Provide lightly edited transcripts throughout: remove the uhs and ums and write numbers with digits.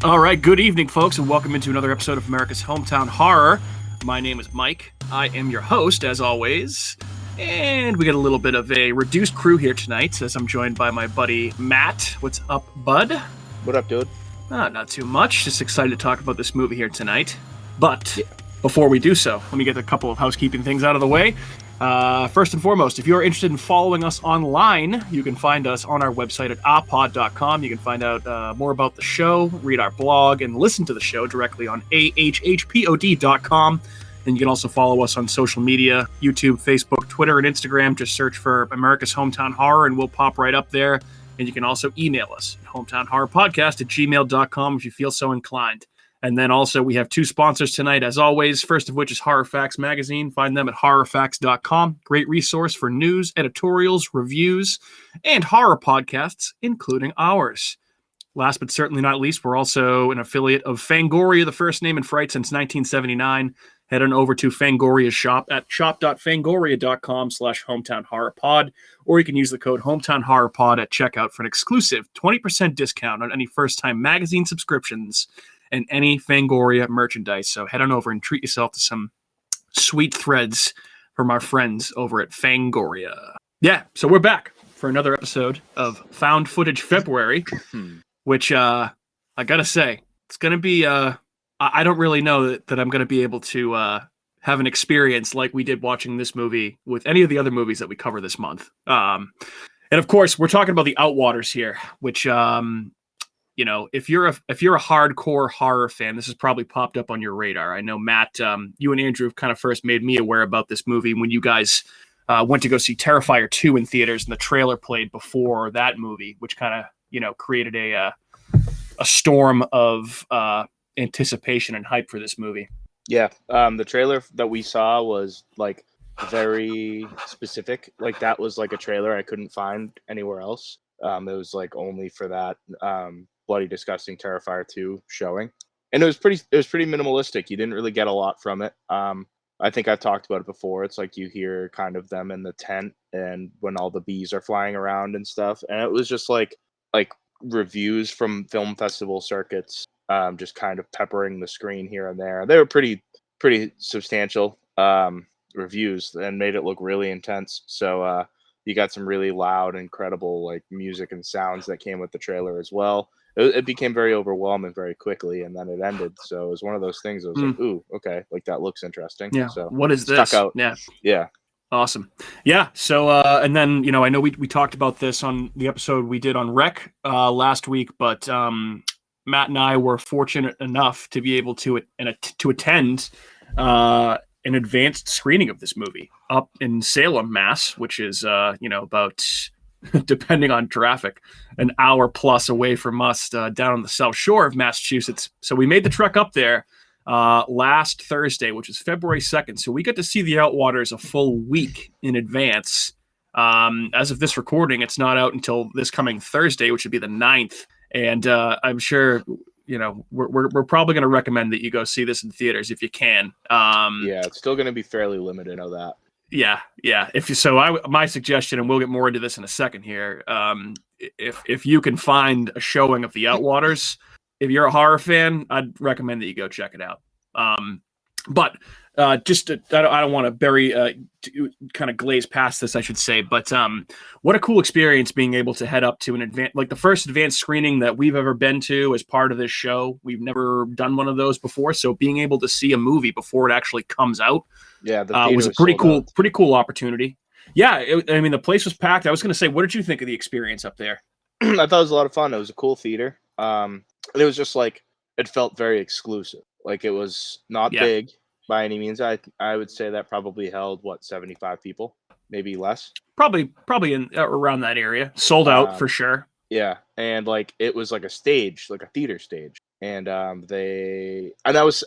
All right, good evening, folks, and welcome into another episode of America's Hometown Horror. My name is Mike. I am your host, as always, and we got a little bit of a reduced crew here tonight, as I'm joined by my buddy Matt. What's up, bud? What up, dude? Not too much. Just excited to talk about this movie here tonight. But before we do so, let me get a couple of housekeeping things out of the way. First and foremost, if you're interested in following us online, you can find us on our website at apod.com. You can find out more about the show, read our blog, and listen to the show directly on ahhpod.com. And you can also follow us on social media, YouTube, Facebook, Twitter, and Instagram. Just search for America's Hometown Horror, and we'll pop right up there. And you can also email us at hometownhorrorpodcast@gmail.com if you feel so inclined. And then also we have two sponsors tonight, as always, first of which is Horror Facts Magazine. Find them at horrorfacts.com. Great resource for news, editorials, reviews, and horror podcasts, including ours. Last but certainly not least, we're also an affiliate of Fangoria, the first name in fright since 1979. Head on over to Fangoria's shop at shop.fangoria.com/hometownhorrorpod, or you can use the code hometownhorrorpod at checkout for an exclusive 20% discount on any first-time magazine subscriptions and any Fangoria merchandise. So head on over and treat yourself to some sweet threads from our friends over at Fangoria. Yeah, so we're back for another episode of Found Footage February, which I gotta say, it's gonna be I don't really know that I'm gonna be able to have an experience like we did watching this movie with any of the other movies that we cover this month. And of course, we're talking about the Outwaters here, which you know, if you're a hardcore horror fan, this has probably popped up on your radar. I know, Matt, you and Andrew kind of first made me aware about this movie when you guys went to go see Terrifier 2 in theaters, and the trailer played before that movie, which kind of, you know, created a storm of anticipation and hype for this movie. Yeah, the trailer that we saw was like very specific. Like that was like a trailer I couldn't find anywhere else. It was like only for that Bloody Disgusting Terrifier 2 showing, and it was pretty minimalistic. You didn't really get a lot from it. I think I've talked about it before. It's like you hear kind of them in the tent and when all the bees are flying around and stuff, and it was just like reviews from film festival circuits, just kind of peppering the screen here and there. They were pretty substantial reviews and made it look really intense. So you got some really loud, incredible like music and sounds that came with the trailer as well. It became very overwhelming very quickly, and then it ended. So it was one of those things. I was like, "Ooh, okay, like that looks interesting." Yeah. So what is this? Stuck out. Yeah. Awesome. Yeah. So, and then, you know, I know we talked about this on the episode we did on Rec last week, but Matt and I were fortunate enough to be able to attend an advanced screening of this movie up in Salem, Mass, which is, you know, about, depending on traffic, an hour plus away from us down on the South Shore of Massachusetts. So we made the trek up there last Thursday, which is February 2nd. So we got to see the Outwaters a full week in advance. As of this recording, it's not out until this coming Thursday, which would be the 9th. And I'm sure, you know, we're probably going to recommend that you go see this in theaters if you can. Yeah, it's still going to be fairly limited of that. Yeah. My suggestion, and we'll get more into this in a second here. If you can find a showing of the Outwaters, if you're a horror fan, I'd recommend that you go check it out. But I don't want to kind of glaze past this, I should say. But what a cool experience being able to head up to the first advanced screening that we've ever been to as part of this show. We've never done one of those before, so being able to see a movie before it actually comes out, was a pretty cool opportunity. Yeah, I mean the place was packed. I was going to say, what did you think of the experience up there? I thought it was a lot of fun. It was a cool theater. It was just like it felt very exclusive. Like it was not big by any means. I would say that probably held 75 people, maybe less. Probably in around that area. Sold out for sure. Yeah, and like it was like a stage, like a theater stage, and I was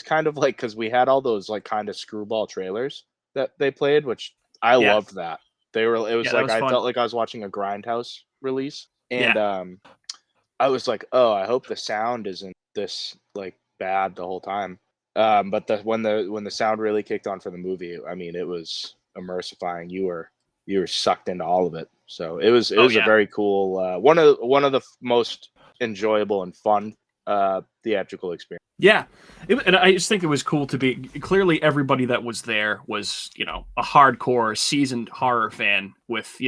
kind of like, because we had all those like kind of screwball trailers that they played, which I loved that. I felt like I was watching a Grindhouse release, and I was like, oh, I hope the sound isn't this like bad the whole time. But when the sound really kicked on for the movie, I mean, it was immersifying. You were sucked into all of it. So it was a very cool, one of the most enjoyable and fun theatrical experience. Yeah, and I just think it was cool to be. Clearly, everybody that was there was, a hardcore, seasoned horror fan with,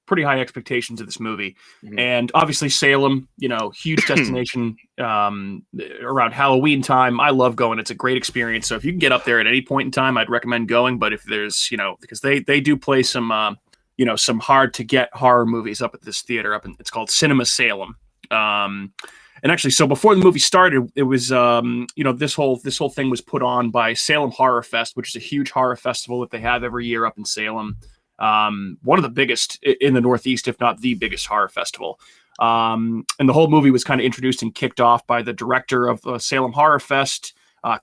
pretty high expectations of this movie. Mhm. And obviously, Salem, huge destination around Halloween time. I love going; it's a great experience. So if you can get up there at any point in time, I'd recommend going. But if there's, because they do play some, some hard to get horror movies up at this theater it's called Cinema Salem. And actually, so before the movie started, it was this whole thing was put on by Salem Horror Fest, which is a huge horror festival that they have every year up in Salem. One of the biggest in the Northeast, if not the biggest horror festival. And the whole movie was kind of introduced and kicked off by the director of Salem Horror Fest,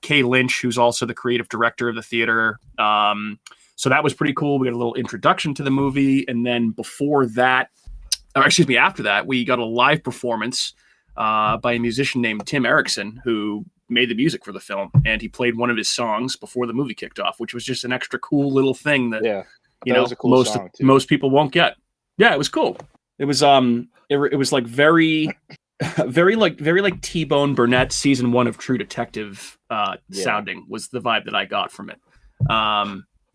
Kay Lynch, who's also the creative director of the theater. So that was pretty cool. We got a little introduction to the movie, and then after that, we got a live performance by a musician named Tim Erickson, who made the music for the film, and he played one of his songs before the movie kicked off, which was just an extra cool little thing that was a cool song too. Most people won't get. Yeah, it was cool. It was it was like very like T-Bone Burnett season 1 of True Detective sounding was the vibe that I got from it.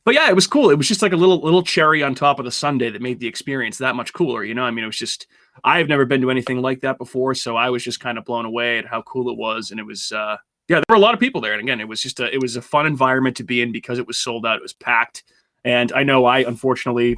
But yeah, it was cool. It was just like a little cherry on top of the sundae that made the experience that much cooler. I mean, it was just, I've never been to anything like that before, so I was just kind of blown away at how cool it was. And it was, there were a lot of people there. And again, it was just it was a fun environment to be in because it was sold out. It was packed. And I know I, unfortunately,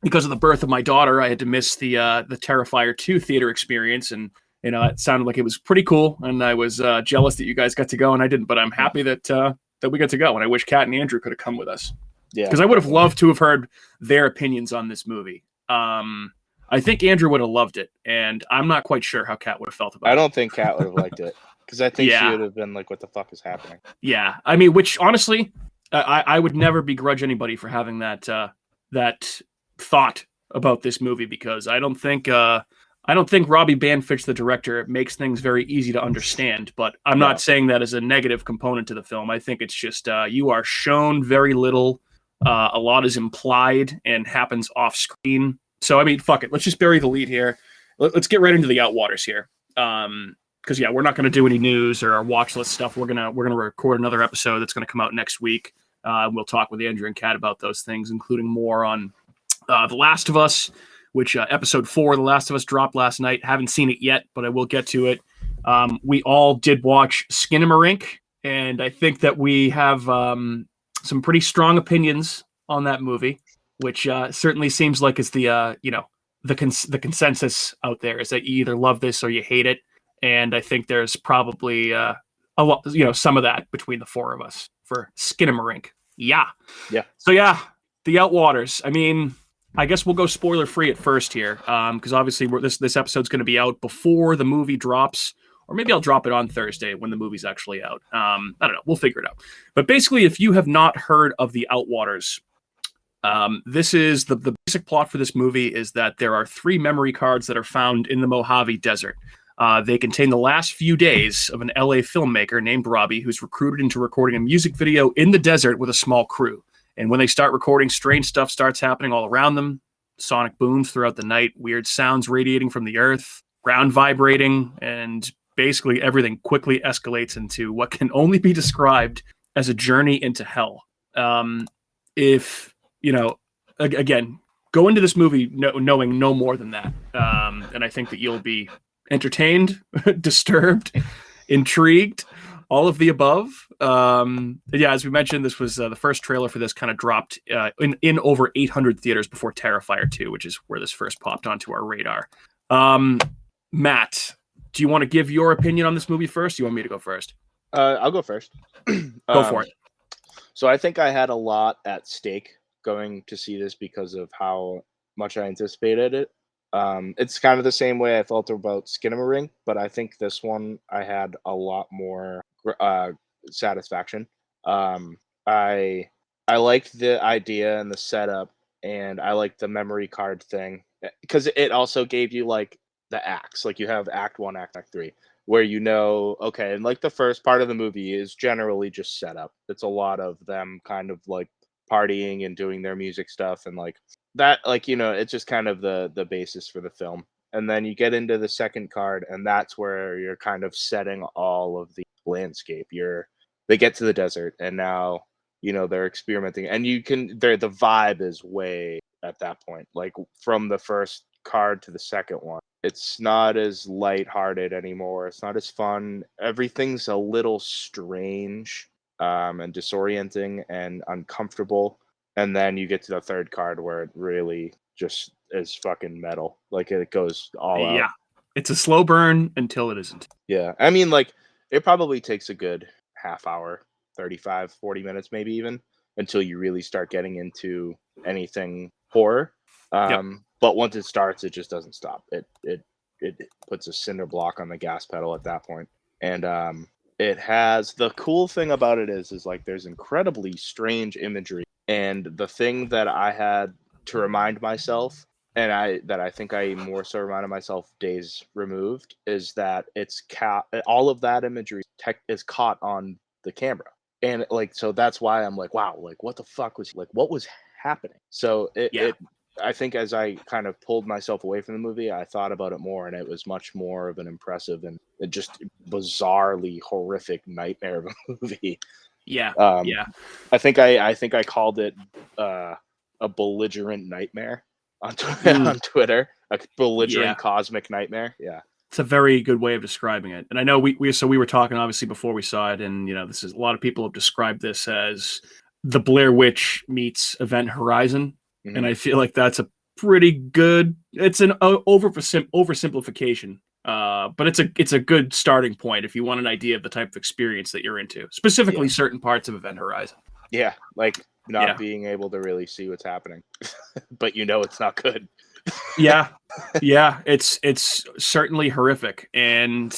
because of the birth of my daughter, I had to miss the Terrifier 2 theater experience. And, it sounded like it was pretty cool. And I was jealous that you guys got to go and I didn't, but I'm happy that we got to go. And I wish Kat and Andrew could have come with us. Yeah. Because I would have loved to have heard their opinions on this movie. I think Andrew would have loved it. And I'm not quite sure how Kat would have felt about it. I don't think Kat would have liked it. Because I think she would have been like, what the fuck is happening? Yeah. I mean, which honestly, I would never begrudge anybody for having that thought about this movie, because I don't think Robbie Banfitch, the director, makes things very easy to understand, but I'm not saying that as a negative component to the film. I think it's just you are shown very little. A lot is implied and happens off screen. So, I mean, fuck it. Let's just bury the lead here. Let's get right into the Outwaters here. Because, we're not going to do any news or our watch list stuff. We're gonna record another episode that's going to come out next week. We'll talk with Andrew and Kat about those things, including more on The Last of Us, which episode 4, The Last of Us, dropped last night. Haven't seen it yet, but I will get to it. We all did watch Skinamarink, and I think that we have some pretty strong opinions on that movie, which certainly seems like it's the consensus out there is that you either love this or you hate it. And I think there's probably a lot, some of that between the 4 of us for Skinamarink. Yeah. So the Outwaters. I mean, I guess we'll go spoiler free at first here, because obviously this episode's going to be out before the movie drops, or maybe I'll drop it on Thursday when the movie's actually out. I don't know. We'll figure it out. But basically, if you have not heard of the Outwaters, this is the basic plot for this movie is that there are 3 memory cards that are found in the Mojave Desert. They contain the last few days of an LA filmmaker named Robbie, who's recruited into recording a music video in the desert with a small crew. And when they start recording, strange stuff starts happening all around them. Sonic booms throughout the night, weird sounds radiating from the earth, ground vibrating, and basically everything quickly escalates into what can only be described as a journey into hell. Again, go into this movie knowing no more than that. And I think that you'll be entertained, disturbed, intrigued, all of the above. As we mentioned, this was the first trailer for this kind of dropped in over 800 theaters before Terrifier 2, which is where this first popped onto our radar. Matt, do you want to give your opinion on this movie first? Do you want me to go first? I'll go first. Go for it. So I think I had a lot at stake going to see this because of how much I anticipated it. It's kind of the same way I felt about Skinamarink, but I think this one I had a lot more satisfaction. I liked the idea and the setup, and I liked the memory card thing because it also gave you like the acts. Like you have Act 1, Act 3, where okay, and like the first part of the movie is generally just setup. It's a lot of them kind of like partying and doing their music stuff and like that, like it's just kind of the basis for the film. And then you get into the second card, and that's where you're kind of setting all of the landscape. They get to the desert, and now they're experimenting, and the vibe is way at that point. Like from the first card to the second one, it's not as lighthearted anymore. It's not as fun. Everything's a little strange, and disorienting and uncomfortable. And then you get to the third card where it really just is fucking metal. Like it goes all out. Yeah. It's a slow burn until it isn't. Yeah. I mean, like, it probably takes a good half hour, 35, 40 minutes, maybe even, until you really start getting into anything horror. But once it starts, it just doesn't stop. It puts a cinder block on the gas pedal at that point. And it has, the cool thing about it is like there's incredibly strange imagery. And the thing that I had to remind myself, and I think I more so reminded myself days removed, is that all of that imagery is caught on the camera. And like, so that's why I'm like, wow, like what the fuck what was happening? So I think as I kind of pulled myself away from the movie, I thought about it more, and it was much more of an impressive and just bizarrely horrific nightmare of a movie. Yeah. I think I called it a belligerent nightmare on Twitter, a belligerent cosmic nightmare. Yeah. It's a very good way of describing it. And I know we were talking obviously before we saw it, and this is, a lot of people have described this as the Blair Witch meets Event Horizon. Mm-hmm. And I feel like that's a pretty good, it's an oversimplification. But it's a good starting point if you want an idea of the type of experience that you're into, specifically certain parts of Event Horizon. Yeah, like not being able to really see what's happening, but it's not good. Yeah, it's certainly horrific, and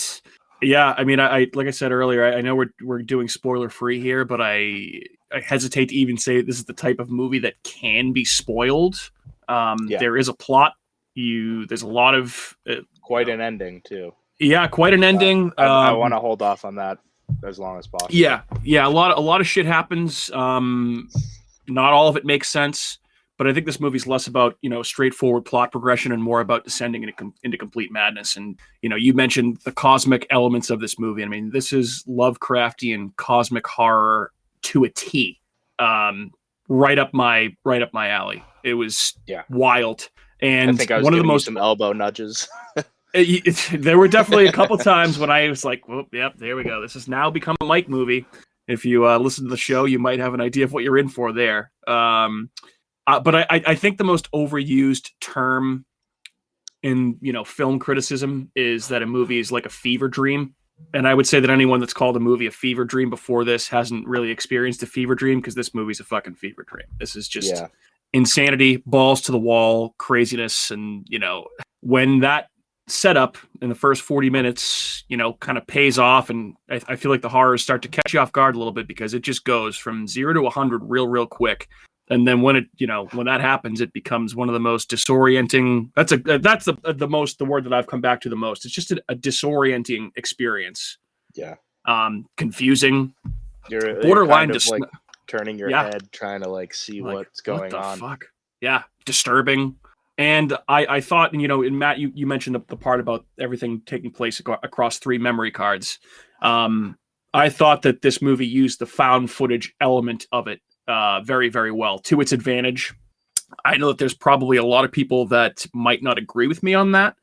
I mean, I like I said earlier, I know we're doing spoiler free here, but I hesitate to even say this is the type of movie that can be spoiled. There is a plot. There's a lot of quite an ending too. Yeah, quite an ending. I want to hold off on that as long as possible. Yeah. A lot of shit happens. Not all of it makes sense, but I think this movie's less about straightforward plot progression and more about descending into complete madness. And you mentioned the cosmic elements of this movie. I mean, this is Lovecraftian cosmic horror to a T. Right up my alley. It was wild. And I think I was one of the most some elbow nudges. There were definitely a couple times when I was like, "Well, yep, there we go. This has now become a Mike movie." If you listen to the show, you might have an idea of what you're in for there. But I think the most overused term in film criticism is that a movie is like a fever dream. And I would say that anyone that's called a movie a fever dream before this hasn't really experienced a fever dream, because this movie's a fucking fever dream. This is just insanity, balls to the wall, craziness. And, when that setup in the first 40 minutes, kind of pays off, and I feel like the horrors start to catch you off guard a little bit, because it just goes from 0 to 100 real quick. And then when when that happens, it becomes one of the most disorienting. That's the word that I've come back to the most. It's just a disorienting experience. Yeah. Confusing. You're borderline like turning your head, trying to see what's going on. Fuck? Yeah. Disturbing. And I thought, and Matt, you mentioned the part about everything taking place across 3 memory cards. I thought that this movie used the found footage element of it very, very well to its advantage. I know that there's probably a lot of people that might not agree with me on that,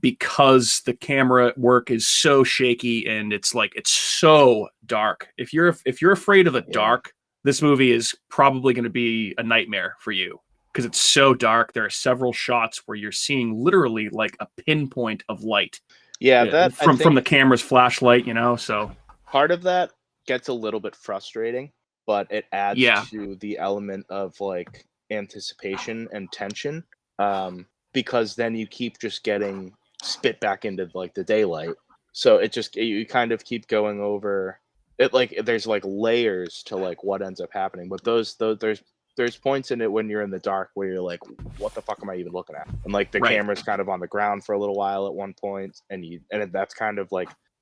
because the camera work is so shaky and it's so dark. If you're afraid of the dark, this movie is probably going to be a nightmare for you, because it's so dark. There are several shots where you're seeing literally like a pinpoint of light. Yeah, that from the camera's flashlight, so part of that gets a little bit frustrating, but it adds to the element of anticipation and tension, because then you keep just getting spit back into the daylight. So you kind of keep going over it, there's layers to what ends up happening, but there's points in it when you're in the dark where you're like, what the fuck am I even looking at? And the camera's kind of on the ground for a little while at one point, and that's kind of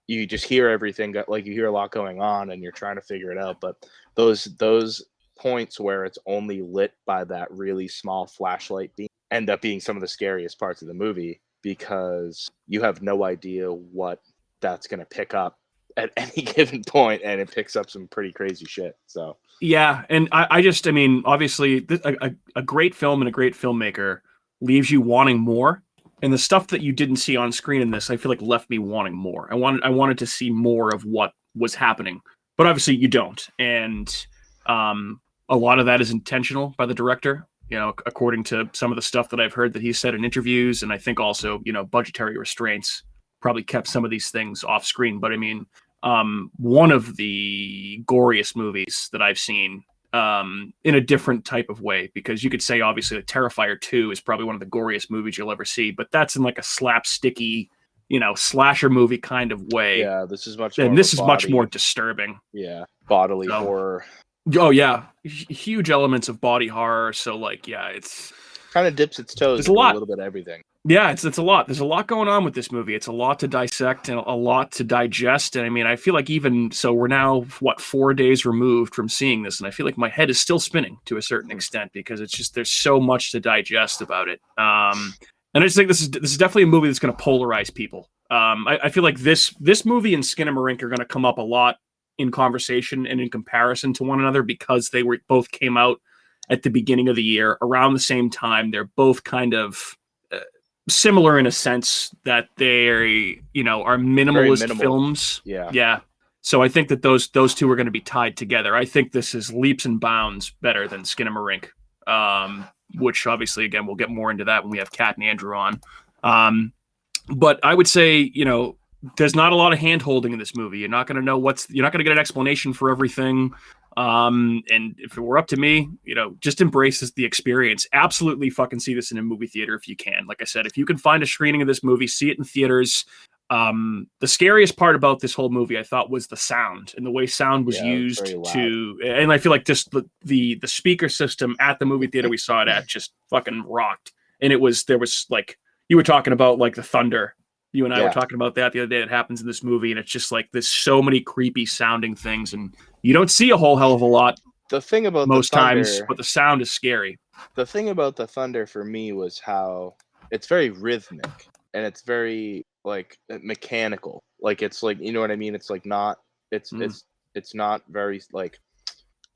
you just hear everything, you hear a lot going on and you're trying to figure it out. But those points where it's only lit by that really small flashlight beam end up being some of the scariest parts of the movie. because you have no idea what that's going to pick up at any given point, and it picks up some pretty crazy shit. So Yeah, and I mean, obviously, a great film and a great filmmaker leaves you wanting more. And the stuff that you didn't see on screen in this, I feel like left me wanting more. I wanted to see more of what was happening, but obviously you don't. And a lot of that is intentional by the director. You know, according to some of the stuff that I've heard that he said in interviews, and I think also, you know, budgetary restraints probably kept some of these things off screen. But I mean, one of the goriest movies that I've seen, in a different type of way, because you could say obviously the Terrifier 2 is probably one of the goriest movies you'll ever see, but that's in like a slapsticky, you know, slasher movie kind of way. yeah, this is much And more this is much more disturbing. yeah, bodily So, horror. oh yeah, huge elements of body horror. So like, yeah, it's Kind of dips its toes there's into a lot. little bit of everything. Yeah, it's a lot. There's a lot going on with this movie. It's a lot to dissect and a lot to digest. And I mean, I feel like even so, we're now 4 days removed from seeing this, and I feel like my head is still spinning to a certain extent because it's just there's so much to digest about it. And I just think this is definitely a movie that's going to polarize people. I feel like this movie and Skinamarink are going to come up a lot in conversation and in comparison to one another because they were both came out at the beginning of the year around the same time. They're both kind of similar in a sense that they, you know, are minimalist films. Yeah. So I think that those two are going to be tied together. I think this is leaps and bounds better than Skinamarink, which obviously, again, we'll get more into that when we have Kat and Andrew on. But I would say, you know, there's not a lot of hand holding in this movie. You're not going to know you're not going to get an explanation for everything. And if it were up to me, you know, just embrace the experience. Absolutely fucking see this in a movie theater if you can. Like I said, if you can find a screening of this movie, see it in theaters. The scariest part about this whole movie, I thought, was the sound and the way sound was used and I feel like just the speaker system at the movie theater we saw it at just fucking rocked. And there was like, you were talking about like the thunder. You and I were talking about that the other day. It happens in this movie, and it's just like there's so many creepy sounding things, and you don't see a whole hell of a lot. The thing about most times, but the sound is scary. The thing about the thunder for me was how it's very rhythmic and it's very like mechanical. Like it's like, you know what I mean? It's like not it's not very like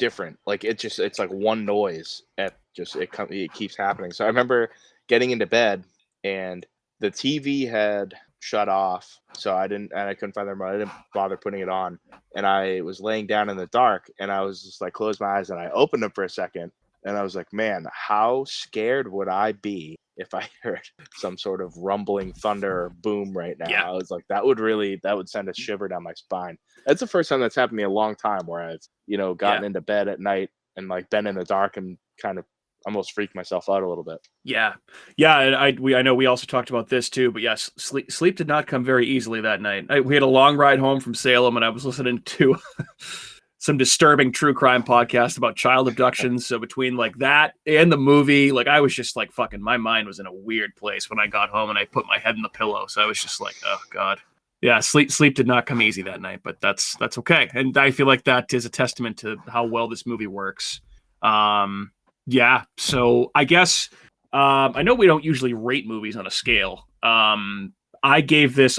different. Like it's like one noise at just it keeps happening. So I remember getting into bed and the TV had shut off, so I couldn't find the remote. I didn't bother putting it on, and I was laying down in the dark, and I was just like closed my eyes and I opened them for a second, and I was like, man, how scared would I be if I heard some sort of rumbling thunder or boom right now? I was like, that would send a shiver down my spine. That's the first time that's happened to me in a long time, where I've, you know, gotten into bed at night and like been in the dark and kind of almost freaked myself out a little bit. Yeah. And I know we also talked about this too, but yes, sleep did not come very easily that night. We had a long ride home from Salem, and I was listening to some disturbing true crime podcast about child abductions. So between like that and the movie, like I was just like fucking, my mind was in a weird place when I got home and I put my head in the pillow. So I was just like, oh God. Yeah, sleep did not come easy that night, but that's okay. And I feel like that is a testament to how well this movie works. Yeah, so I guess I know we don't usually rate movies on a scale. I logged this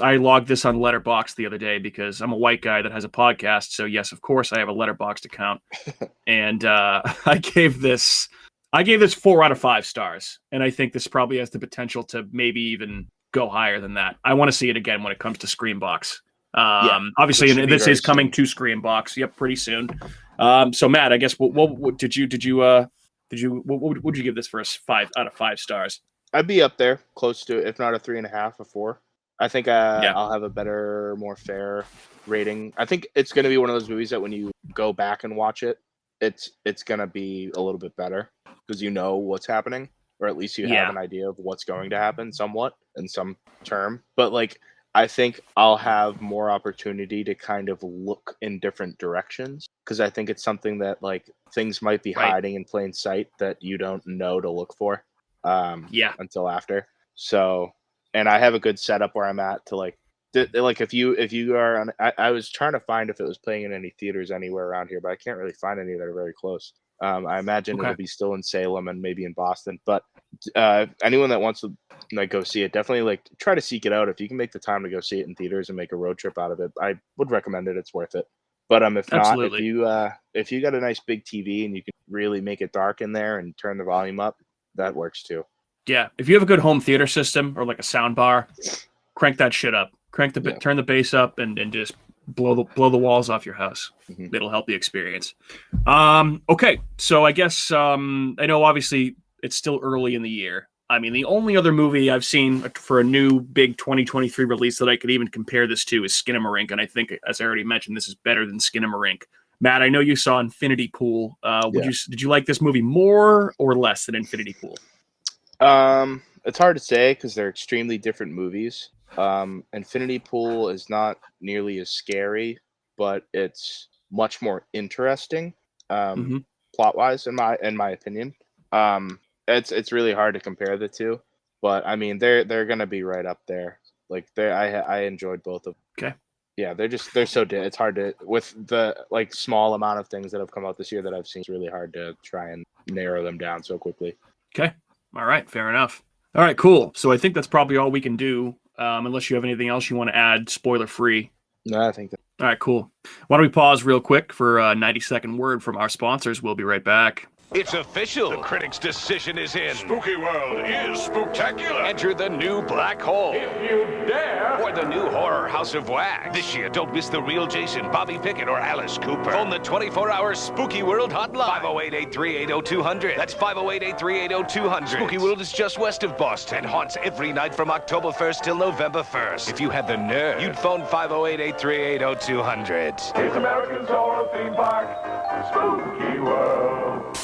on Letterboxd the other day because I'm a white guy that has a podcast. So yes, of course, I have a Letterboxd account, and I gave this 4 out of 5 stars, and I think this probably has the potential to maybe even go higher than that. I want to see it again when it comes to Screambox. Obviously, and this is coming to Screambox. Yep, pretty soon. So Matt, I guess what did you what would you give this for a 5 out of 5 stars? I'd be up there, close to, if not a 3.5, a 4. I think I'll have a better, more fair rating. I think it's going to be one of those movies that when you go back and watch it, it's going to be a little bit better because you know what's happening, or at least you have an idea of what's going to happen somewhat in some term. But like, I think I'll have more opportunity to kind of look in different directions because I think it's something that like things might be hiding in plain sight that you don't know to look for until after. So, and I have a good setup where I'm at to like if you are on, I was trying to find if it was playing in any theaters anywhere around here, but I can't really find any that are very close. I imagine it'll be still in Salem and maybe in Boston, but anyone that wants to like go see it, definitely like try to seek it out. If you can make the time to go see it in theaters and make a road trip out of it, I would recommend it. It's worth it. But if not, Absolutely. if you got a nice big TV and you can really make it dark in there and turn the volume up, that works too. Yeah, if you have a good home theater system or like a sound bar, crank that shit up. Turn the bass up and just blow the walls off your house. Mm-hmm. It'll help the experience. Okay, so I guess I know obviously it's still early in the year. I mean, the only other movie I've seen for a new big 2023 release that I could even compare this to is Skinamarink, and I think, as I already mentioned, this is better than Skinamarink. Matt, I know you saw Infinity Pool. Did you like this movie more or less than Infinity Pool? It's hard to say because they're extremely different movies. Infinity Pool is not nearly as scary, but it's much more interesting, plot-wise, in my opinion. It's really hard to compare the two, but I mean they're gonna be right up there. Like I enjoyed both of them. Okay. Yeah, they're so it's hard to, with the like small amount of things that have come out this year that I've seen, it's really hard to try and narrow them down so quickly. Okay. All right, fair enough. All right, cool. So I think that's probably all we can do, unless you have anything else you want to add, spoiler free. No, I think that. All right, cool. Why don't we pause real quick for a 90-second word from our sponsors? We'll be right back. It's official. The critics' decision is in. Spooky World is spooktacular. Enter the new Black Hole. If you dare. Or the new horror House of Wax. This year, don't miss the real Jason, Bobby Pickett, or Alice Cooper. Phone the 24-hour Spooky World hotline. 508-838-0200. That's 508-838-0200. Spooky World is just west of Boston and haunts every night from October 1st till November 1st. If you had the nerve, you'd phone 508-838-0200. It's America's horror theme park, Spooky World.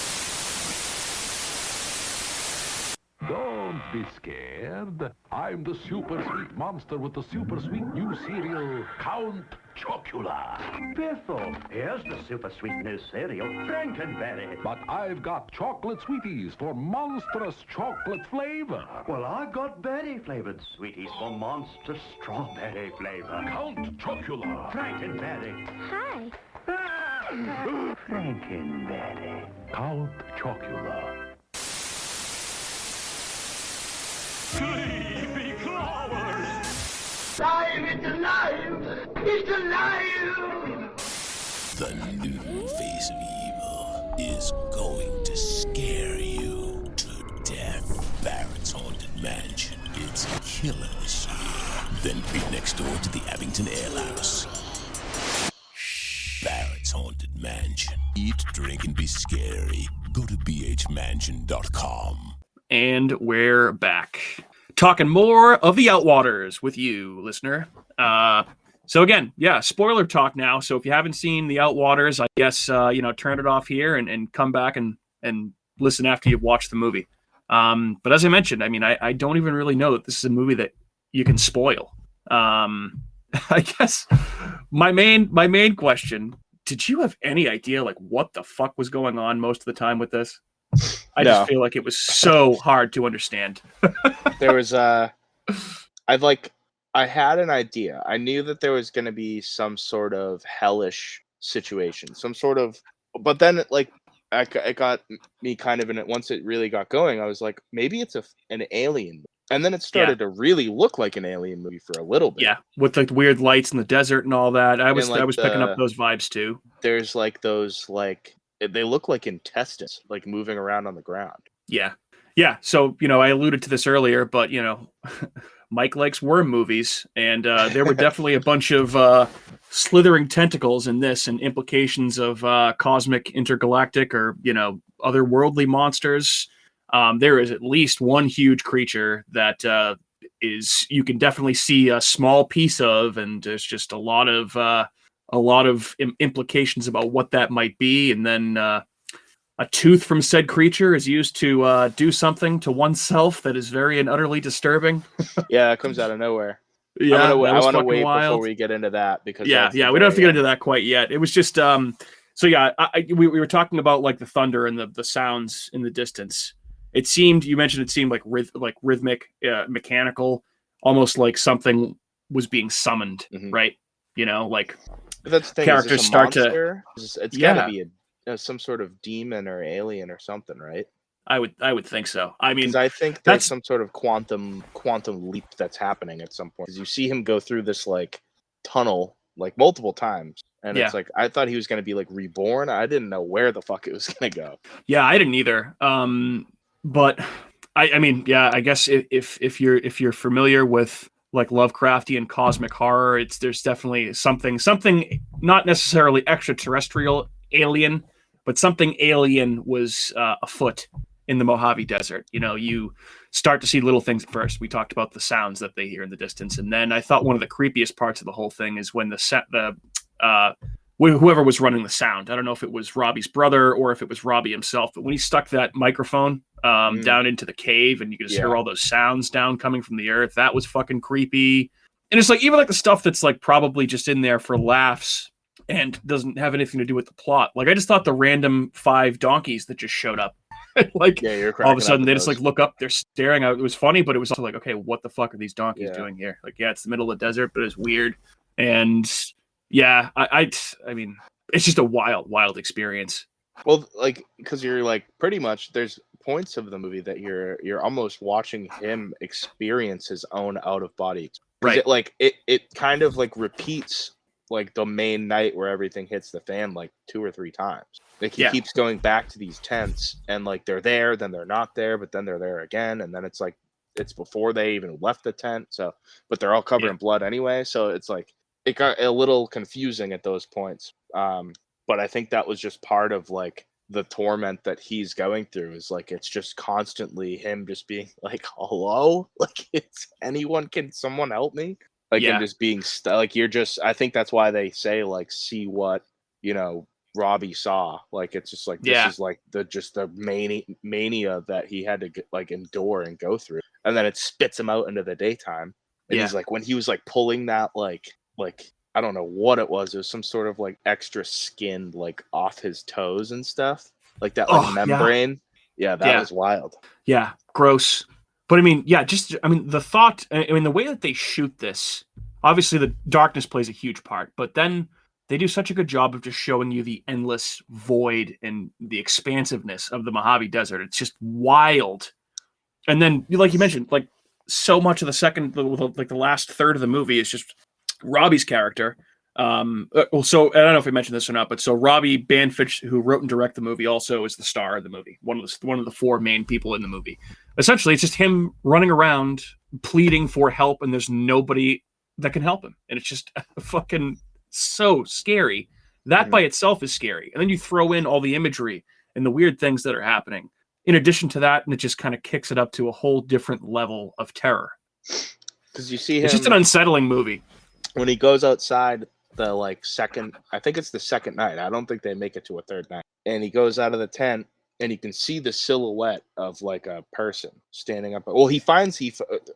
Don't be scared. I'm the super sweet monster with the super sweet new cereal, Count Chocula. Biffle, here's the super sweet new cereal, Frankenberry. But I've got chocolate sweeties for monstrous chocolate flavor. Well, I've got berry-flavored sweeties for monster strawberry flavor. Count Chocula. Frankenberry. Hi. Frankenberry. Count Chocula. Sleepy Clovers. Alive! It's alive! It's alive! The new face of evil is going to scare you to death. Barrett's Haunted Mansion. It's killer this year. Then right next door to the Abington Ale House. Barrett's Haunted Mansion. Eat, drink, and be scary. Go to bhmansion.com. And we're back. Talking more of the Outwaters with you, listener. So again, spoiler talk now. So if you haven't seen the Outwaters, I guess, turn it off here and come back and listen after you've watched the movie. But as I mentioned, I mean, I don't even really know that this is a movie that you can spoil. I guess my main question, did you have any idea like what the fuck was going on most of the time with this? I just feel like it was so hard to understand. There was I had an idea. I knew that there was going to be some sort of hellish situation, but then it got me kind of in it. Once it really got going, I was like, maybe it's an alien movie. And then it started to really look like an alien movie for a little bit. Yeah, with like weird lights in the desert and all that. I was picking up those vibes too. There's like those they look like intestines, like moving around on the ground. Yeah. So, I alluded to this earlier, but, Mike likes worm movies, and there were definitely a bunch of slithering tentacles in this and implications of cosmic, intergalactic, or, otherworldly monsters. There is at least one huge creature that you can definitely see a small piece of, and there's just a lot of implications about what that might be. And then a tooth from said creature is used to do something to oneself that is very and utterly disturbing. Yeah, it comes out of nowhere. Yeah, I want to wait wild. before we get into that, because we don't have to get into that quite yet. It was just we were talking about like the thunder and the sounds in the distance. You mentioned it seemed like rhythmic, mechanical, almost like something was being summoned, right? That's the thing, characters is this a start monster? It's got to be some sort of demon or alien or something, right? I would think so. I mean, Because I think there's that's some sort of quantum leap that's happening at some point. Because you see him go through this like tunnel like multiple times, and yeah. it's like I thought he was going to be like reborn. I didn't know where the fuck it was going to go. Yeah, I didn't either. But I mean, yeah, I guess if you're familiar with like Lovecraftian cosmic horror, there's definitely something not necessarily extraterrestrial alien, but something alien was afoot in the Mojave Desert. You know, you start to see little things at first. We talked about the sounds that they hear in the distance, and then I thought one of the creepiest parts of the whole thing is when whoever was running the sound. I don't know if it was Robbie's brother or if it was Robbie himself, but when he stuck that microphone down into the cave and you could just hear all those sounds down coming from the earth, that was fucking creepy. And it's like, even like the stuff that's like probably just in there for laughs and doesn't have anything to do with the plot. Like, I just thought the random 5 donkeys that just showed up, like all of a sudden they just like look up, they're staring out. It was funny, but it was also like, okay, what the fuck are these donkeys doing here? Like, yeah, it's the middle of the desert, but it's weird. And yeah, I mean, it's just a wild experience. Well, like, because you're like pretty much there's points of the movie that you're almost watching him experience his own out of body. Right. It kind of like repeats like the main night where everything hits the fan like 2 or 3 times. Like he keeps going back to these tents and like they're there, then they're not there, but then they're there again, and then it's like it's before they even left the tent. So, but they're all covered in blood anyway. So it's like it got a little confusing at those points. But I think that was just part of like the torment that he's going through is like it's just constantly him just being like, hello, like it's can someone help me? Like and just being like you're just I think that's why they say like see what Robbie saw. Like it's just like this is like the mania that he had to like endure and go through, and then it spits him out into the daytime. And he's like when he was like pulling that like I don't know what it was. It was some sort of like extra skin like off his toes and stuff. Like that like membrane. Yeah, that was wild. Yeah, gross. But I mean, the thought, the way that they shoot this, obviously the darkness plays a huge part, but then they do such a good job of just showing you the endless void and the expansiveness of the Mojave Desert. It's just wild. And then, like you mentioned, like so much of the last third of the movie is just Robbie's character. So I don't know if we mentioned this or not, but so Robbie Banfitch, who wrote and directed the movie, also is the star of the movie. One of the 4 main people in the movie. Essentially, it's just him running around pleading for help, and there's nobody that can help him, and it's just fucking so scary. That by itself is scary, and then you throw in all the imagery and the weird things that are happening. In addition to that, and it just kind of kicks it up to a whole different level of terror. Because you see him, it's just an unsettling movie. When he goes outside the like second, I think it's the second night. I don't think they make it to a third night. And he goes out of the tent and you can see the silhouette of like a person standing up. Well,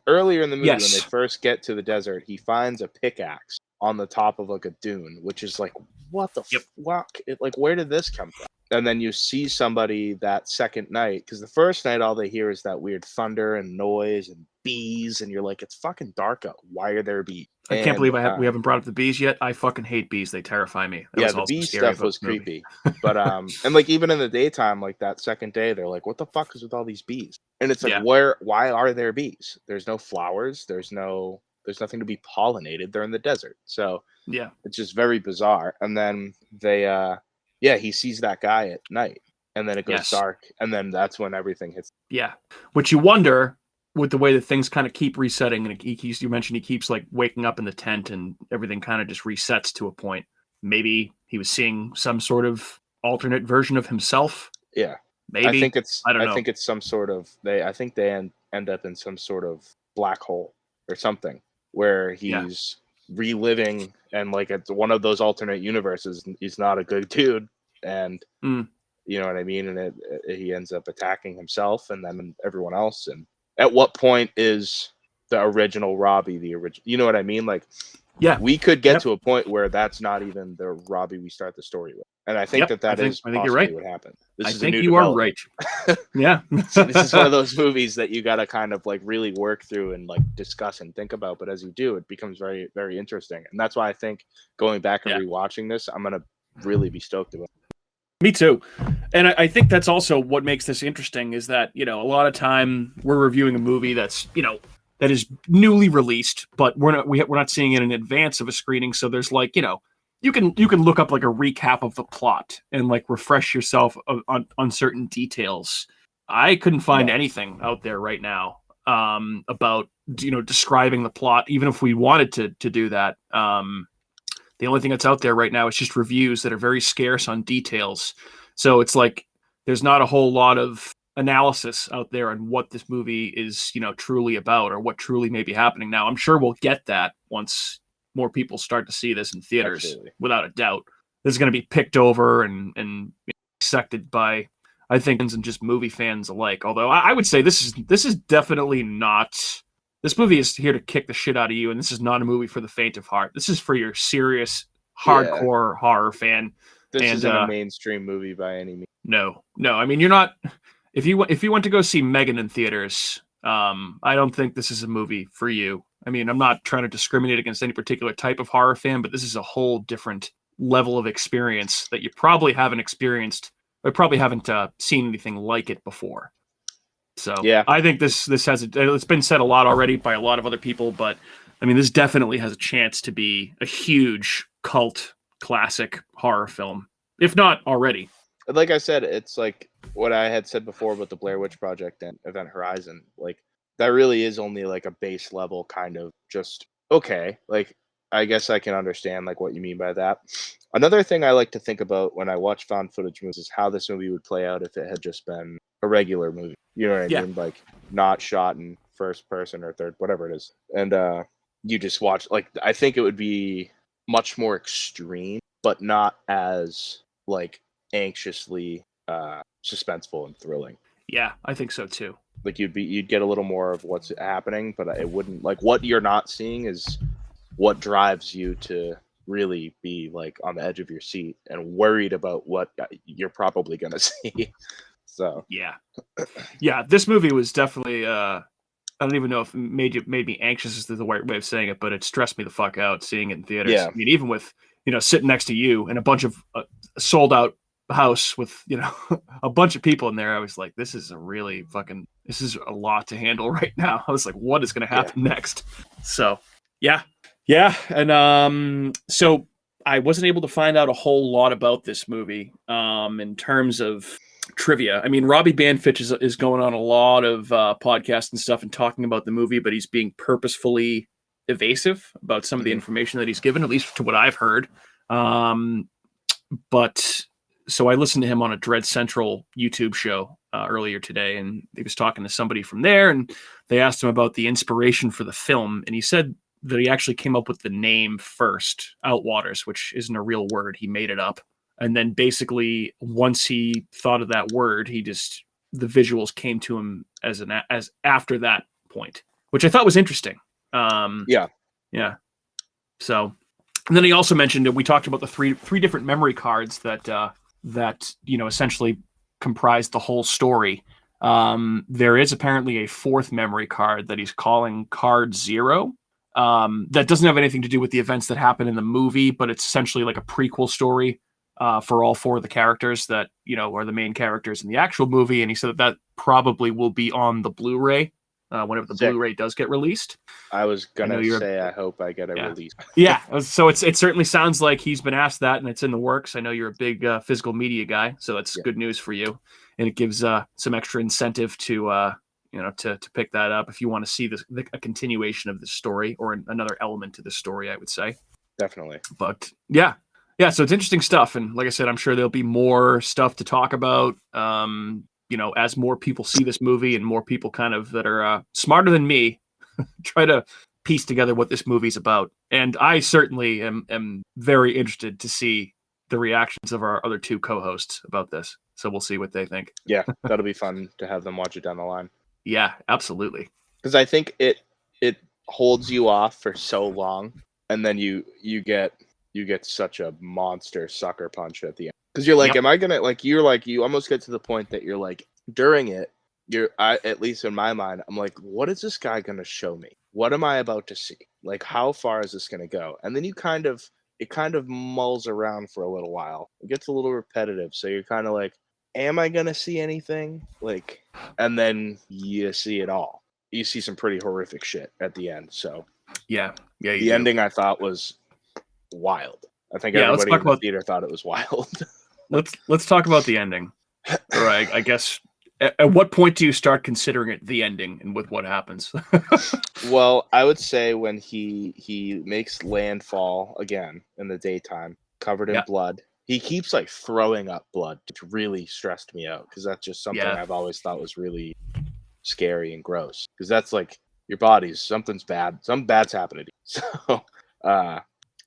earlier in the movie when they first get to the desert, he finds a pickaxe on the top of like a dune, which is like, what the fuck? Where did this come from? And then you see somebody that second night, because the first night all they hear is that weird thunder and noise and bees, and you're like, it's fucking dark out. Why are there bees? I can't believe we haven't brought up the bees yet. I fucking hate bees. They terrify me. The bee stuff was creepy. But and like even in the daytime, like that second day, they're like, what the fuck is with all these bees? And it's like, why are there bees? There's no flowers. There's nothing to be pollinated. They're in the desert. So it's just very bizarre. And then he sees that guy at night, and then it goes dark, and then that's when everything hits. Yeah, which you wonder with the way that things kind of keep resetting, and you mentioned he keeps like waking up in the tent, and everything kind of just resets to a point. Maybe he was seeing some sort of alternate version of himself. Yeah, maybe. I think it's. I don't know. I think it's some sort of. I think they end up in some sort of black hole or something where he's reliving, and like it's one of those alternate universes. He's not a good dude, and you know what I mean. And he ends up attacking himself and then everyone else. And at what point is the original Robbie the original? You know what I mean? Like, we could get to a point where that's not even the Robbie we start the story with. And I think I think you're right. What happened. I think you are right. Yeah. This is one of those movies that you got to kind of like really work through and like discuss and think about. But as you do, it becomes very, very interesting. And that's why I think going back and rewatching this, I'm going to really be stoked about it. Me too. And I think that's also what makes this interesting is that, a lot of time we're reviewing a movie that's, that is newly released, but we're not seeing it in advance of a screening. So there's like, you can look up like a recap of the plot and like refresh yourself on certain details. I couldn't find anything out there right now about, describing the plot, even if we wanted to do that. The only thing that's out there right now is just reviews that are very scarce on details. So it's like there's not a whole lot of analysis out there on what this movie is, truly about or what truly may be happening. Now, I'm sure we'll get that once more people start to see this in theaters, Absolutely. without a doubt. This is going to be picked over and dissected by, I think, and just movie fans alike. Although I would say this is definitely not. This movie is here to kick the shit out of you, and this is not a movie for the faint of heart. This is for your serious, hardcore horror fan. This isn't a mainstream movie by any means. No. I mean, you're not. If you went to go see Megan in theaters, I don't think this is a movie for you. I mean, I'm not trying to discriminate against any particular type of horror fan, but this is a whole different level of experience that you probably haven't experienced, or probably haven't seen anything like it before. So yeah, I think this has it's been said a lot already by a lot of other people, but I mean, this definitely has a chance to be a huge cult classic horror film, if not already. Like I said, it's like what I had said before about the Blair Witch Project and Event Horizon. Like that really is only like a base level kind of just okay. Like I guess I can understand like what you mean by that. Another thing I like to think about when I watch found footage movies is how this movie would play out if it had just been a regular movie. You know what I mean? Like not shot in first person or third, whatever it is. And you just watch, like, I think it would be much more extreme, but not as like anxiously suspenseful and thrilling. Yeah, I think so too. Like you'd get a little more of what's happening, but it wouldn't, like, what you're not seeing is what drives you to really be like on the edge of your seat and worried about what you're probably gonna see. So yeah, this movie was definitely I don't even know if it made me anxious is the right way of saying it, but it stressed me the fuck out seeing it in theaters. Yeah. I mean, even with sitting next to you and a bunch of sold out house with a bunch of people in there, I was like, this is a lot to handle right now. I was like, what is going to happen next? So yeah, and so I wasn't able to find out a whole lot about this movie in terms of trivia. I mean, Robbie Banfitch is going on a lot of podcasts and stuff and talking about the movie, but he's being purposefully evasive about some of the information that he's given, at least to what I've heard. But so I listened to him on a Dread Central YouTube show earlier today, and he was talking to somebody from there, and they asked him about the inspiration for the film, and he said that he actually came up with the name first, Outwaters, which isn't a real word. He made it up. And then basically once he thought of that word, the visuals came to him as after that point, which I thought was interesting. Yeah. So, and then he also mentioned that we talked about the three different memory cards that essentially comprise the whole story. There is apparently a fourth memory card that he's calling Card Zero. That doesn't have anything to do with the events that happen in the movie, but it's essentially like a prequel story for all four of the characters that are the main characters in the actual movie. And he said that probably will be on the Blu-ray whenever the Blu-ray does get released. I was gonna say I hope I get a release. Yeah, so it certainly sounds like he's been asked that, and it's in the works. I know you're a big physical media guy, so that's good news for you, and it gives some extra incentive to pick that up if you want to see a continuation of the story or another element to the story, I would say. Definitely. But yeah, so it's interesting stuff. And like I said, I'm sure there'll be more stuff to talk about, as more people see this movie and more people kind of that are smarter than me try to piece together what this movie's about. And I certainly am very interested to see the reactions of our other two co-hosts about this. So we'll see what they think. Yeah, that'll be fun to have them watch it down the line. Yeah, absolutely. Because I think it holds you off for so long, and then you get such a monster sucker punch at the end. Because you're like, am I gonna you almost get to the point that you're like, during it, at least in my mind, I'm like, what is this guy gonna show me? What am I about to see? Like, how far is this gonna go? And then you kind of it kind of mulls around for a little while. It gets a little repetitive, so you're kind of like, am I gonna see anything? Like, and then you see it all. You see some pretty horrific shit at the end. So Yeah, you the do. ending I thought was wild. I think Yeah, let's everybody talk in the about- theater thought it was wild. Let's talk about the ending. Or I guess at what point do you start considering it the ending and with what happens? Well, I would say when he makes landfall again in the daytime, covered in Yeah. blood. He keeps like throwing up blood, which really stressed me out because that's just something Yeah. I've always thought was really scary and gross. Because that's like your body's something's bad, something bad's happening to you. So,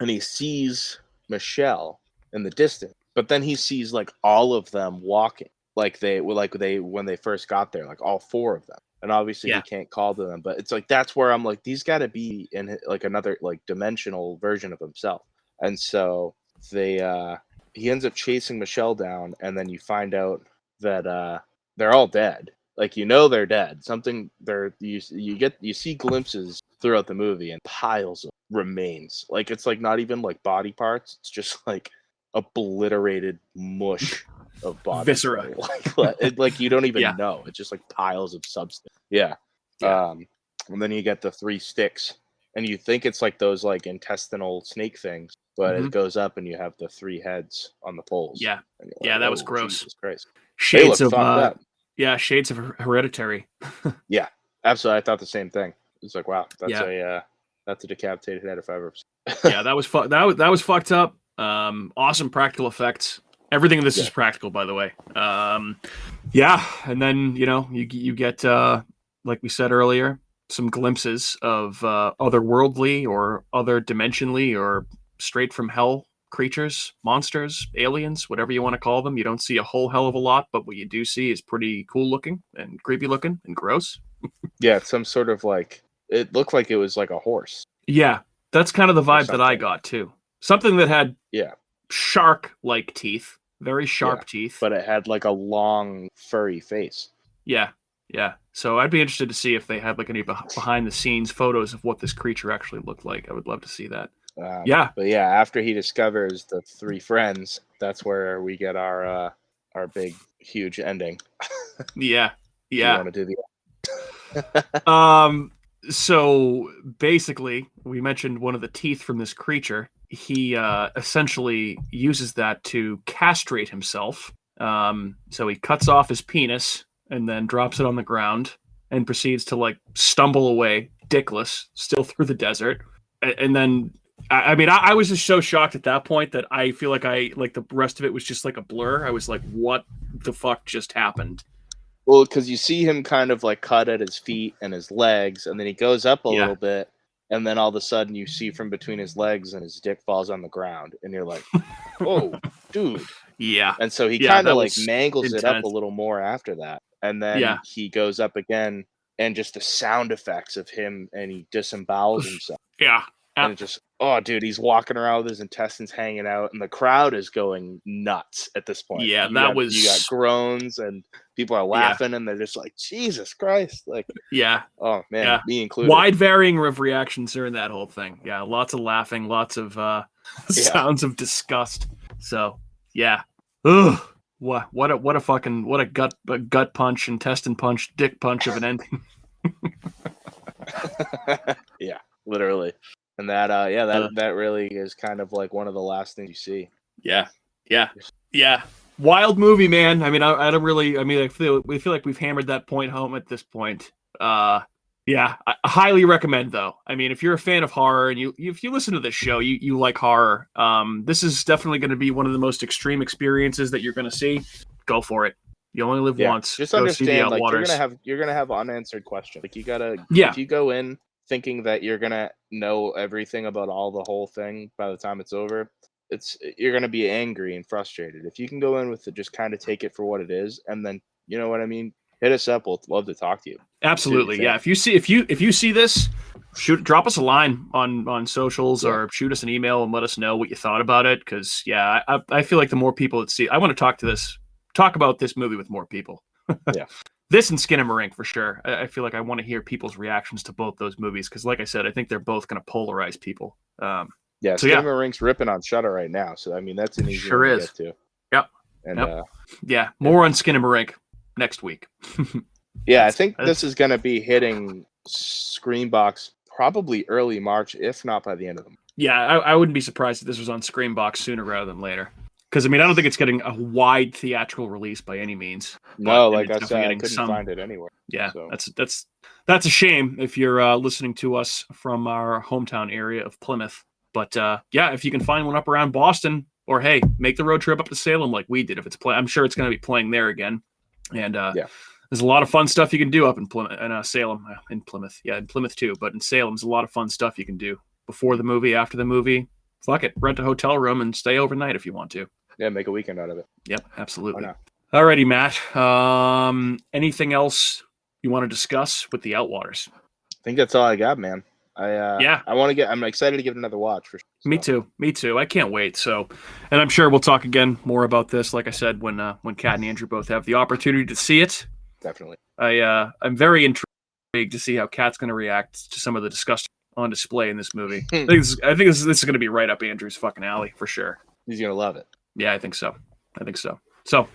and he sees Michelle in the distance, but then he sees like all of them walking, like they when they first got there, like all four of them. And obviously Yeah. he can't call to them, but it's like that's where I'm like, these got to be in like another like dimensional version of himself. And so he ends up chasing Michelle down, and then you find out that they're all dead. Like they're dead. You see glimpses throughout the movie and piles of remains. Like it's like not even like body parts. It's just like obliterated mush of body Viscera. like you don't even Yeah. know. It's just like piles of substance. Yeah. Yeah. And then you get the 3 sticks, and you think it's like those like intestinal snake things, but it goes up and you have the 3 heads on the poles. Yeah. And Yeah, that was "Oh, gross. Jesus Christ. They Shades look of fucked up. yeah, shades of Hereditary. Yeah, absolutely. I thought the same thing. It's like, wow, that's Yeah. that's a decapitated head if I've ever seen. Yeah, that was that was fucked up. Awesome practical effects. Everything in this is practical, by the way. Yeah, and then you get like we said earlier, some glimpses of otherworldly or other dimensionally or straight from hell creatures, monsters, aliens, whatever you want to call them. You don't see a whole hell of a lot, but what you do see is pretty cool looking and creepy looking and gross. Yeah, it's some sort of like, it looked like it was like a horse. Yeah, that's kind of the vibe that I something. got too. Something that had Yeah, shark-like teeth, very sharp teeth. but it had like a long furry face. Yeah. So I'd be interested to see if they had like any behind-the-scenes photos of what this creature actually looked like. I would love to see that. Yeah. But yeah, after he discovers the 3 friends, that's where we get our big, huge ending. Yeah. You want to do the So basically, we mentioned one of the teeth from this creature. He essentially uses that to castrate himself. So he cuts off his penis and then drops it on the ground and proceeds to like stumble away, dickless, still through the desert. And then, I was just so shocked at that point that I feel like the rest of it was just like a blur. I was like, what the fuck just happened? Well, because you see him kind of like cut at his feet and his legs, and then he goes up a little bit, and then all of a sudden you see from between his legs and his dick falls on the ground, and you're like, "Whoa, dude!" Yeah. And so he kind of like was mangles it up intense. a little more after that, and then he goes up again, and just the sound effects of him, and he disembowels himself. Yeah. And it just, oh, dude, he's walking around with his intestines hanging out, and the crowd is going nuts at this point. Yeah, you got groans, and people are laughing, and they're just like, Jesus Christ. Like, oh, man, me included. Wide varying of reactions during that whole thing. Yeah, lots of laughing, lots of sounds of disgust. So, yeah. Ugh. What a gut punch, intestine punch, dick punch of an ending. Yeah, literally. And that really is kind of like one of the last things you see. Yeah. Wild movie, man. I mean, I don't really. I mean, we feel like we've hammered that point home at this point. I highly recommend though. I mean, if you're a fan of horror and if you listen to this show, you like horror. This is definitely going to be one of the most extreme experiences that you're going to see. Go for it. You only live once. Just Go understand, see the like Outwaters. you're gonna have unanswered questions. Like you gotta, if you go in thinking that you're gonna know everything about the whole thing by the time it's over, you're gonna be angry and frustrated. If you can go in with it, just kind of take it for what it is, and then you know what I mean. Hit us up. We'll love to talk to you. Absolutely, yeah. If you see this, drop us a line on socials or shoot us an email and let us know what you thought about it. Because I feel like the more people that see, I want to talk about this movie with more people. Yeah. This and Skinamarink for sure. I feel like I want to hear people's reactions to both those movies because, like I said, I think they're both going to polarize people. Yeah, So, yeah. Cinema Rink's ripping on Shudder right now, so I mean that's an easy Sure one to is. get to. Yep. And Yep. Yeah, more on Skinamarink next week. yeah, I think this is going to be hitting Screambox probably early March, if not by the end of the month. Yeah, I wouldn't be surprised if this was on Screambox sooner rather than later. Because, I mean, I don't think it's getting a wide theatrical release by any means. No, but like I it's said, definitely I getting couldn't find it anywhere. Yeah, so. that's a shame if you're listening to us from our hometown area of Plymouth. But yeah, if you can find one up around Boston, or hey, make the road trip up to Salem like we did. If it's I'm sure it's going to be playing there again. And there's a lot of fun stuff you can do up in Plymouth and Salem, in Plymouth. Yeah, in Plymouth too, but in Salem, there's a lot of fun stuff you can do before the movie, after the movie. Fuck it, rent a hotel room and stay overnight if you want to. Yeah, make a weekend out of it. Yep, absolutely. Why not? Alrighty, Matt. Anything else you want to discuss with the Outwaters? I think that's all I got, man. I'm excited to give it another watch for sure. So. Me too. I can't wait. So, and I'm sure we'll talk again more about this. Like I said, when Kat and Andrew both have the opportunity to see it. Definitely. I'm very intrigued to see how Kat's going to react to some of the discussion on display in this movie. I think this is going to be right up Andrew's fucking alley for sure. He's gonna love it. Yeah, I think so. So,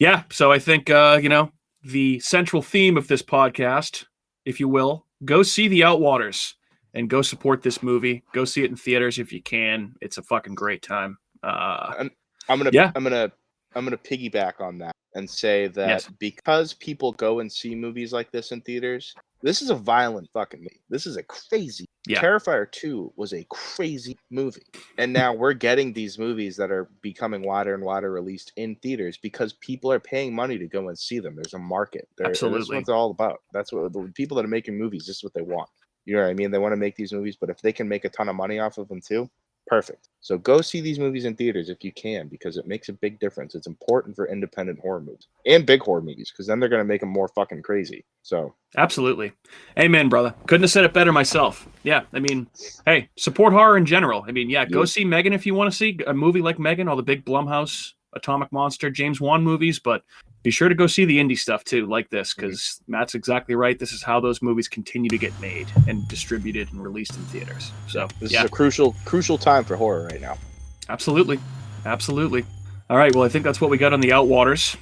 yeah. So I think the central theme of this podcast, if you will, go see the Outwaters and go support this movie. Go see it in theaters if you can. It's a fucking great time. I'm gonna piggyback on that and say that because people go and see movies like this in theaters, this is a violent fucking movie. This is a crazy. Yeah. Terrifier 2 was a crazy movie, and now we're getting these movies that are becoming wider and wider released in theaters because people are paying money to go and see them. There's a market. Absolutely. That's what it's all about. That's what the people that are making movies. This is what they want. You know what I mean? They want to make these movies, but if they can make a ton of money off of them too, perfect. So go see these movies in theaters if you can, because it makes a big difference. It's important for independent horror movies and big horror movies, because then they're going to make them more fucking crazy. So absolutely. Amen, brother. Couldn't have said it better myself. Yeah. I mean, hey, support horror in general. I mean, go see Megan if you want to see a movie like Megan, all the big Blumhouse, Atomic Monster, James Wan movies, but be sure to go see the indie stuff too, like this, because Matt's exactly right. This is how those movies continue to get made and distributed and released in theaters. So this is a crucial time for horror right now. Absolutely. All right, well, I think that's what we got on the Outwaters.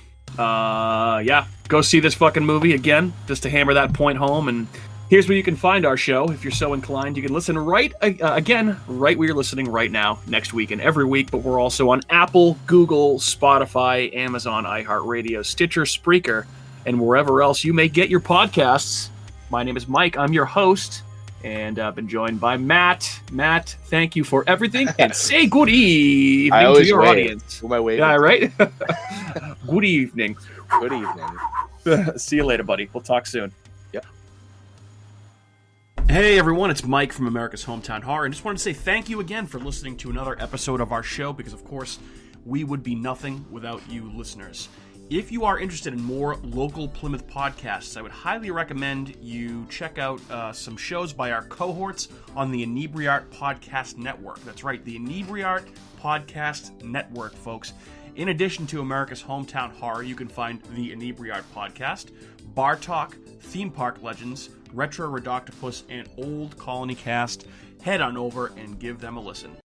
Go see this fucking movie again, just to hammer that point home. And here's where you can find our show. If you're so inclined, you can listen right where you're listening right now, next week and every week. But we're also on Apple, Google, Spotify, Amazon, iHeartRadio, Stitcher, Spreaker, and wherever else you may get your podcasts. My name is Mike. I'm your host, and I've been joined by Matt. Matt, thank you for everything, and say good evening to your audience. Who am I waving? Yeah, right? Good evening. Good evening. See you later, buddy. We'll talk soon. Yep. Hey everyone, it's Mike from America's Hometown Horror, and just wanted to say thank you again for listening to another episode of our show, because of course, we would be nothing without you listeners. If you are interested in more local Plymouth podcasts, I would highly recommend you check out some shows by our cohorts on the Inebriart Podcast Network. That's right, the Inebriart Podcast Network, folks. In addition to America's Hometown Horror, you can find the Inebriart Podcast, Bar Talk, Theme Park Legends, Retro Redoctopus, and Old Colony Cast. Head on over and give them a listen.